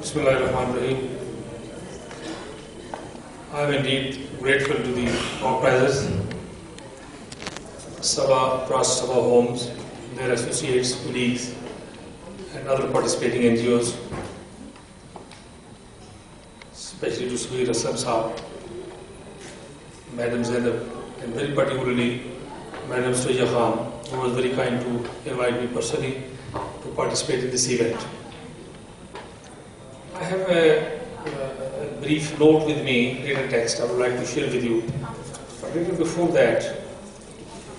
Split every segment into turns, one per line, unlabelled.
Bismillahirrahmanirrahim. I am indeed grateful to the organizers, Saba, Trust, Saba Homes, their associates, colleagues, and other participating NGOs, especially to Aslam Saba, Madam Zainab, and very particularly Madam Surya Khan, who was very kind to invite me personally to participate in this event. I have a brief note with me, written text I would like to share with you. But even before that,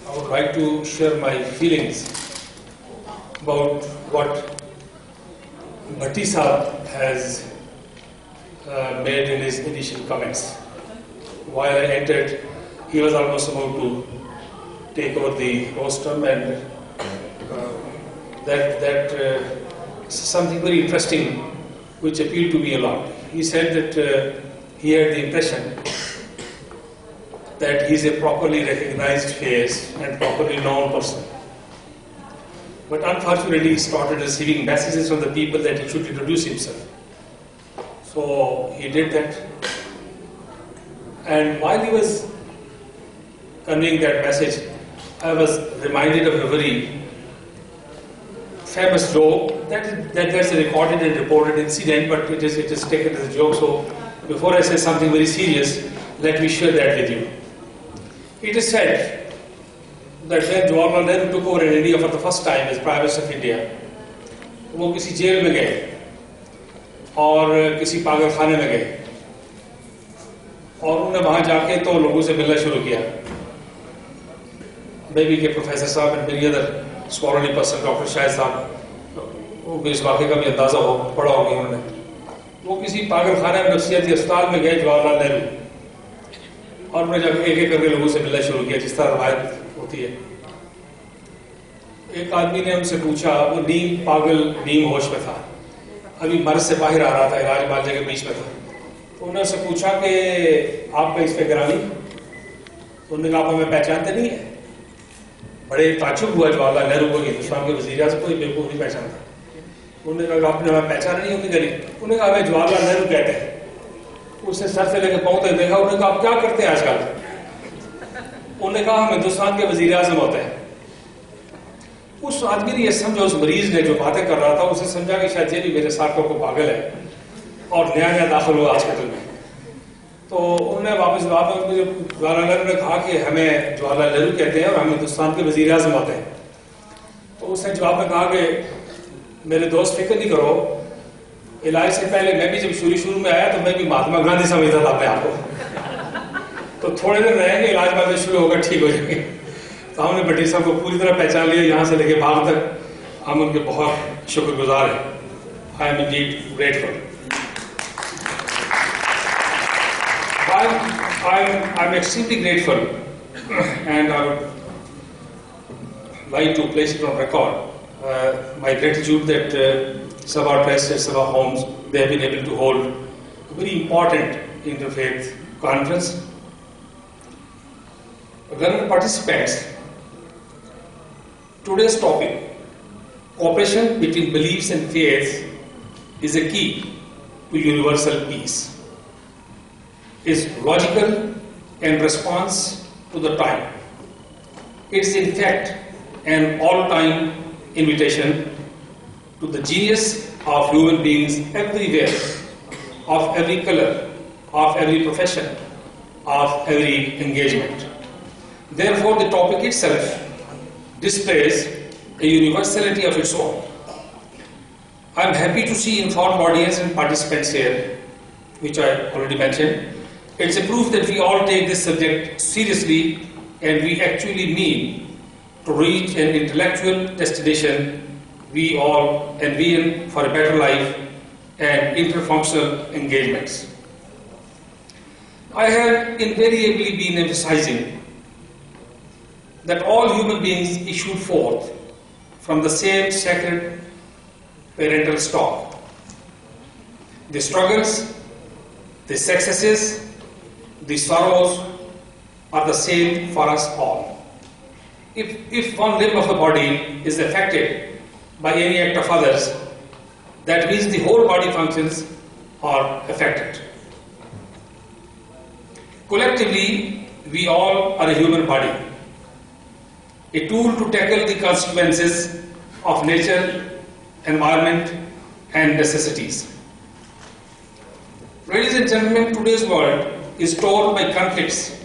I would like to share my feelings about what Bhatti Sahab has made in his initial comments. While I entered, he was almost about to take over the rostrum, and that something very interesting which appealed to me a lot. He said that he had the impression that he is a properly recognized face and properly known person. But unfortunately, he started receiving messages from the people that he should introduce himself. So he did that. And while he was conveying that message, I was reminded of a very famous joke that's a recorded and reported incident, but it is taken as a joke. So before I say something very serious, let me share that with you. It is said that when Jawaharlal Nehru took over in India for the first time as Prime Minister of India, वो किसी jail में गए और किसी पागल खाने में गए और उन्होंने वहां जाके तो लोगों से मिलना शुरू किया. Maybe के प्रोफेसर साहब and many other scholarly person, doctor Shahid साहब, वो भी इस वाक़े का भी अंदाजा हो पढ़ा होगा उन्होंने. वो किसी पागल खाने में नफ्सियाती अस्पताल में गए जवाहरलाल नेहरू और उन्होंने जाकर एक एक करके लोगों से मिलना शुरू किया, जिस तरह रवायत होती है. एक आदमी ने उनसे पूछा, वो नीम पागल नीम होश में था, अभी मर्ज से बाहर आ रहा था, इलाज मालजे के बीच में था. तो उन्होंने उससे पूछा कि आपका इस पे गिरानी. उन्होंने कहा, आप हमें पहचानते नहीं है. बड़े ताज्जुब हुआ जवाहरलाल नेहरू को, हिंदुस्तान के वज़ीर आज़म कोई बेवकूफ़ नहीं पहचानता. उन्होंने कहा, आपने हमें पहचाना नहीं होगी गली. उन्होंने कहा, हमें जवाहरलाल नेहरू कहते हैं. उसने सर से लेकर पाँव तक देखा. उन्होंने कहा, आप क्या करते हैं आजकल? उन्होंने कहा, हम हिंदुस्तान के वज़ीर आज़म होते हैं. उस आदमी ने यह समझा, उस मरीज ने जो बातें कर रहा था, उसे समझा कि शायद ये भी मेरे साथ को पागल है और नया नया दाखिल हुआ हॉस्पिटल में. तो उन्होंने वापस जवाब में जवाहरलाल नेहरू ने कहा कि हमें जवाहरलाल नेहरू कहते हैं और हम हिंदुस्तान के वज़ीर आज़म होते हैं. तो उसने जवाब में कहा कि मेरे दोस्त फिक्र नहीं करो, इलाज से पहले मैं भी जब शुरू में आया तो मैं भी महात्मा गांधी समझता था अपने आप को. तो थोड़े दिन रहेंगे, इलाज बाद में शुरू होगा, ठीक हो जाएंगे. तो हमने भट्टी साहब को पूरी तरह पहचान लिया, यहाँ से लेके बाहर तक. हम उनके बहुत शुक्रगुजार हैं. I am Indeed grateful. I'm extremely grateful, and I would like to place it on record my gratitude that Saba Trust and Saba Homes, they have been able to hold a very important interfaith conference. Reverend participants, today's topic, cooperation between beliefs and faiths, is a key to universal peace. Is logical and response to the time. It is in fact an all-time invitation to the genius of human beings everywhere, of every color, of every profession, of every engagement. Therefore, the topic itself displays a universality of its own. I am happy to see informed audience and participants here, which I already mentioned. It's a proof that we all take this subject seriously and we actually mean to reach an intellectual destination we all envision for a better life and interfunctional engagements. I have invariably been emphasizing that all human beings issue forth from the same sacred parental stock. The struggles, the successes, the sorrows are the same for us all. If one limb of the body is affected by any act of others, That means the whole body functions are affected. Collectively, we all are a human body, a tool to tackle the consequences of nature, environment, and necessities. Ladies and gentlemen, today's world is torn by conflicts,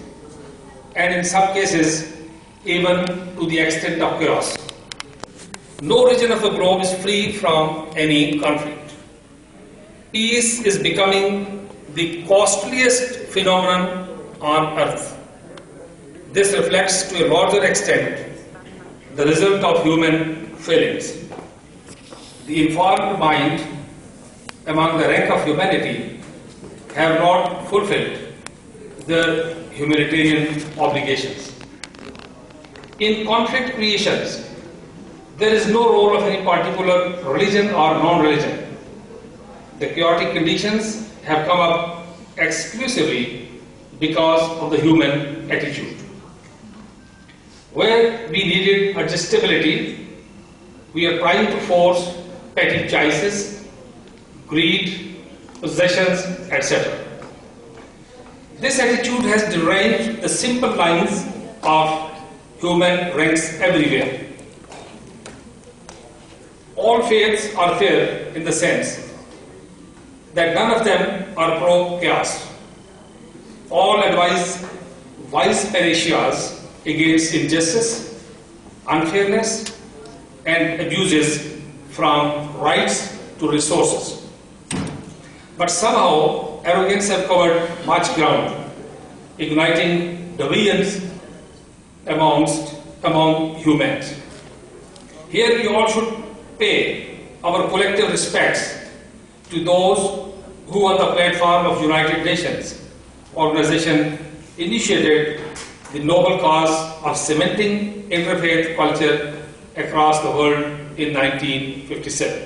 and in some cases, even to the extent of chaos. No region of the globe is free from any conflict. Peace is becoming the costliest phenomenon on earth. This reflects to a larger extent the result of human failings. The informed mind among the rank of humanity have not fulfilled their humanitarian obligations. In conflict creations, there is no role of any particular religion or non-religion. The chaotic conditions have come up exclusively because of the human attitude. Where we needed adjustability, we are trying to force petty choices, greed, possessions, etc. This attitude has deranged the simple lines of human ranks everywhere. All faiths are fair in the sense that none of them are pro-chaos. All advise wise panacea against injustice, unfairness, and abuses from rights to resources. But somehow, arrogance has covered much ground, igniting divisions among humans. Here we all should pay our collective respects to those who on the platform of United Nations organization initiated the noble cause of cementing interfaith culture across the world in 1957.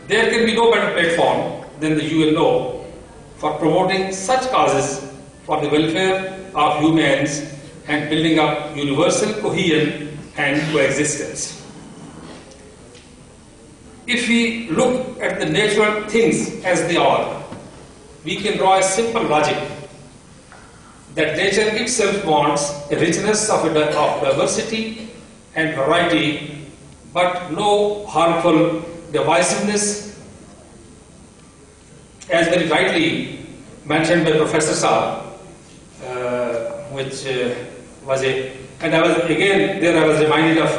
There can be no better platform than the UNO for promoting such causes for the welfare of humans and building up universal cohesion and coexistence. If we look at the natural things as they are, we can draw a simple logic that nature itself wants a richness of diversity and variety, but no harmful divisiveness, as very rightly mentioned by Professor Saba, which was a, and I was reminded of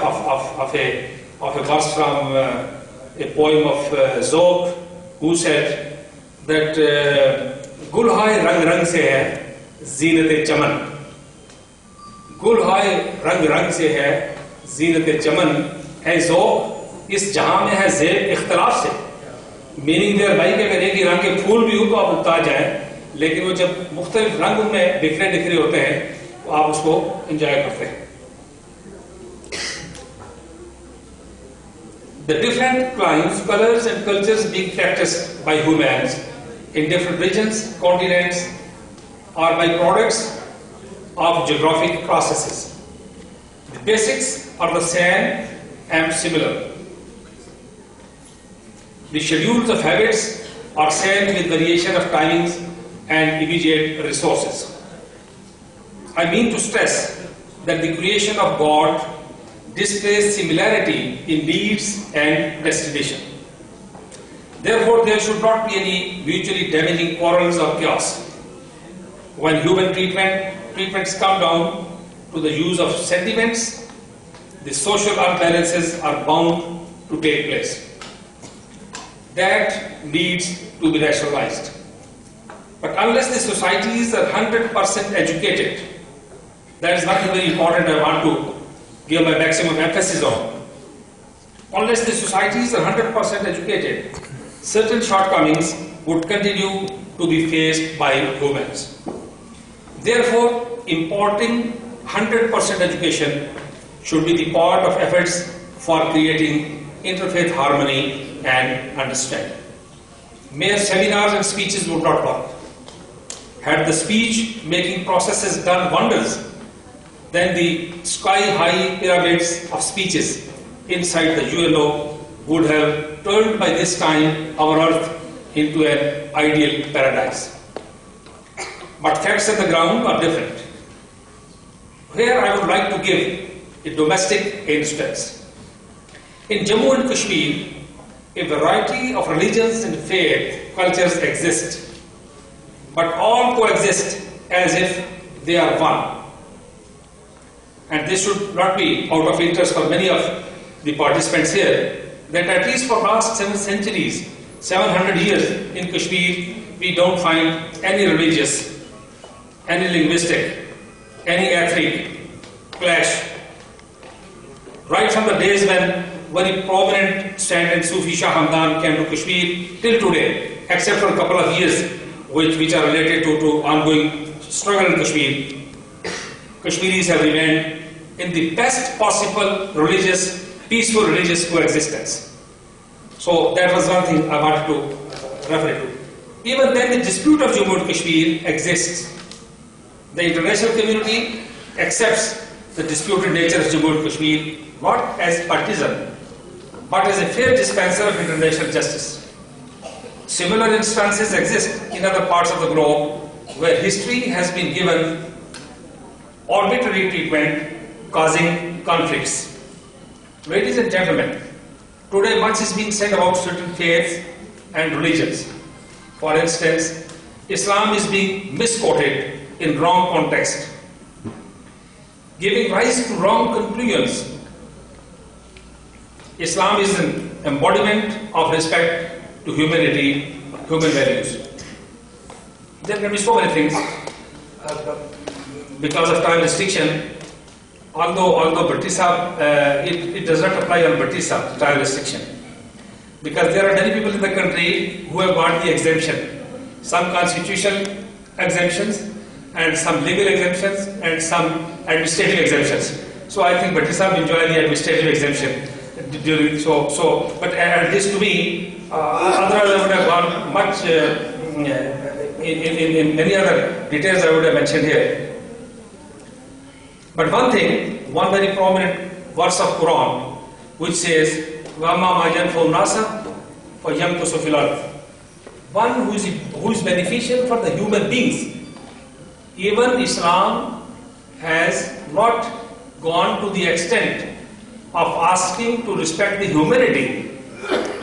a verse from a poem of Zog, who said that Gul hai rang rang se hai zinat-e chaman. Gul hai rang rang se hai zinat-e chaman hai Zog, इस जहां में है ज़ेब इख्तिलाफ से, meaning there भाई कि अगर एक ही रंग के फूल भी हो तो आप उगता जाए, लेकिन वो जब मुख्तलिफ रंग में बिखरे होते हैं तो आप उसको एंजॉय करते हैं. The different climes, colors and cultures being practiced by humans in different regions, continents, are byproducts of geographic processes. The basics are the same and similar. The schedules of habits are same with variation of timings and immediate resources. I mean to stress that the creation of God displays similarity in needs and destination. Therefore, there should not be any mutually damaging quarrels or chaos. When human treatments come down to the use of sentiments, the social unbalances are bound to take place. That needs to be rationalized. But unless the societies are 100% educated, that is nothing very important I want to give my maximum emphasis on. Unless the societies are 100% educated, certain shortcomings would continue to be faced by humans. Therefore, importing 100% education should be the part of efforts for creating interfaith harmony and understanding. Mere seminars and speeches would not work. Had the speech-making processes done wonders, then the sky-high pyramids of speeches inside the UNO would have turned by this time our earth into an ideal paradise. But facts on the ground are different. Here I would like to give a domestic instance. In Jammu and Kashmir, a variety of religions and faith cultures exist, but all coexist as if they are one. And this should not be out of interest for many of the participants here, that at least for last 7 centuries, 700 years in Kashmir, we don't find any religious, any linguistic, any ethnic clash. Right from the days when very prominent Saint and Sufi Shah Hamdan came to Kashmir till today, except for a couple of years which are related to ongoing struggle in Kashmir, Kashmiris have remained in the best possible peaceful religious coexistence. So that was one thing I wanted to refer to. Even then, the dispute of Jammu and Kashmir exists. The international community accepts the disputed nature of Jammu and Kashmir not as partisan, but as a fair dispenser of international justice. Similar instances exist in other parts of the globe where history has been given arbitrary treatment, causing conflicts. Ladies and gentlemen, today much is being said about certain faiths and religions. For instance, Islam is being misquoted in wrong context, giving rise to wrong conclusions. Islam is an embodiment of respect to humanity, human values. There can be so many things. Because of time restriction, although British it does not apply on British time restriction, because there are many people in the country who have got the exemption, some constitutional exemptions and some legal exemptions and some administrative exemptions. So I think British enjoy the administrative exemption during but at least to me, otherwise I would have gone much in many other details I would have mentioned here. But one very prominent verse of Quran, which says, وَأَمَّا مَا يَنْفَعُ النَّاسَ فَيَمْكُثُ فِي الْأَرْضِ. One who is beneficial for the human beings. Even Islam has not gone to the extent of asking to respect the humanity.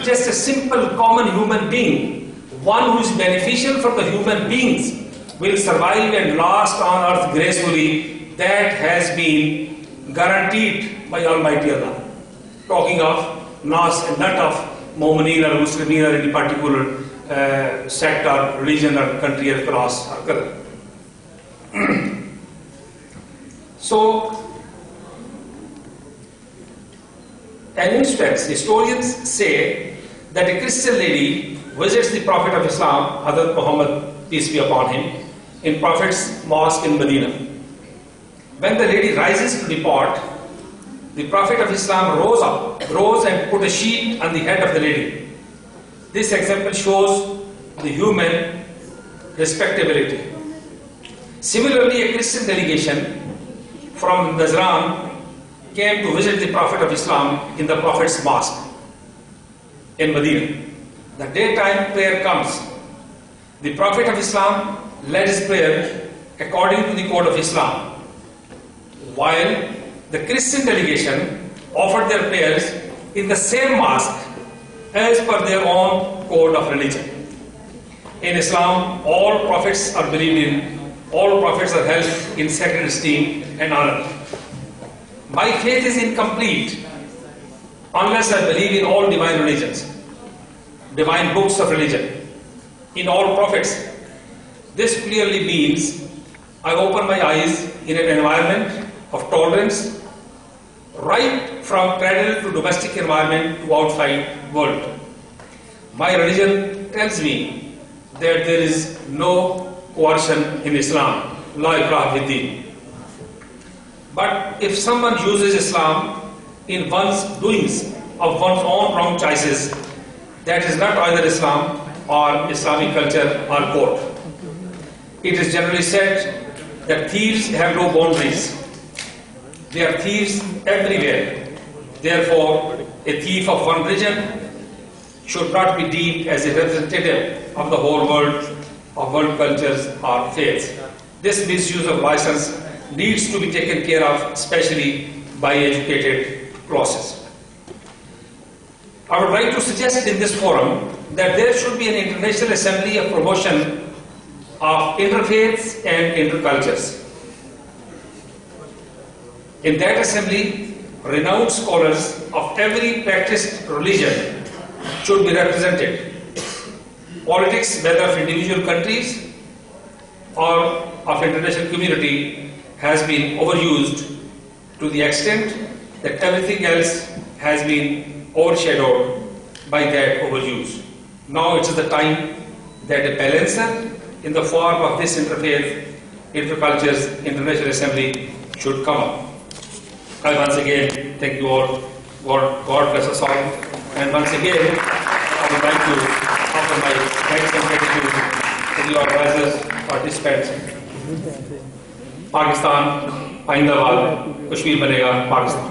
Just a simple common human being, one who is beneficial for the human beings, will survive and last on earth gracefully. That has been guaranteed by Almighty Allah. Talking of nas and not of Mu'mineen or Muslimin or any particular sect or religion or country or class or color. So, an instance, historians say that a Christian lady visits the Prophet of Islam, Hazrat Muhammad, peace be upon him, in Prophet's mosque in Medina. When the lady rises to depart, the Prophet of Islam rose and put a sheet on the head of the lady. This example shows the human respectability. Similarly, a Christian delegation from Najran came to visit the Prophet of Islam in the Prophet's mosque in Medina. The daytime prayer comes. The Prophet of Islam led his prayer according to the code of Islam, while the Christian delegation offered their prayers in the same mosque as per their own code of religion. In Islam, all prophets are believed in, all prophets are held in sacred esteem and honor. My faith is incomplete unless I believe in all divine religions, divine books of religion, in all prophets. This clearly means I open my eyes in an environment of tolerance, right from cradle to domestic environment to outside world. My religion tells me that there is no coercion in Islam, la ikrah fid din. But if someone uses Islam in one's doings of one's own wrong choices, that is not either Islam or Islamic culture or code. It is generally said that thieves have no boundaries. There are thieves everywhere. Therefore, a thief of one religion should not be deemed as a representative of the whole world, of world cultures or faiths. This misuse of license needs to be taken care of, especially by educated process. I would like to suggest in this forum that there should be an international assembly of promotion of interfaiths and intercultures. In that assembly, renowned scholars of every practiced religion should be represented. Politics, whether of individual countries or of international community, has been overused to the extent that everything else has been overshadowed by that overuse. Now it is the time that a balancer in the form of this interfaith, intercultures, international assembly should come up. I once again thank you all. God bless us all. And once again, I would like to offer my thanks and gratitude to the organizers, participants. Pakistan, Aindawal, Kashmir Banega, Pakistan.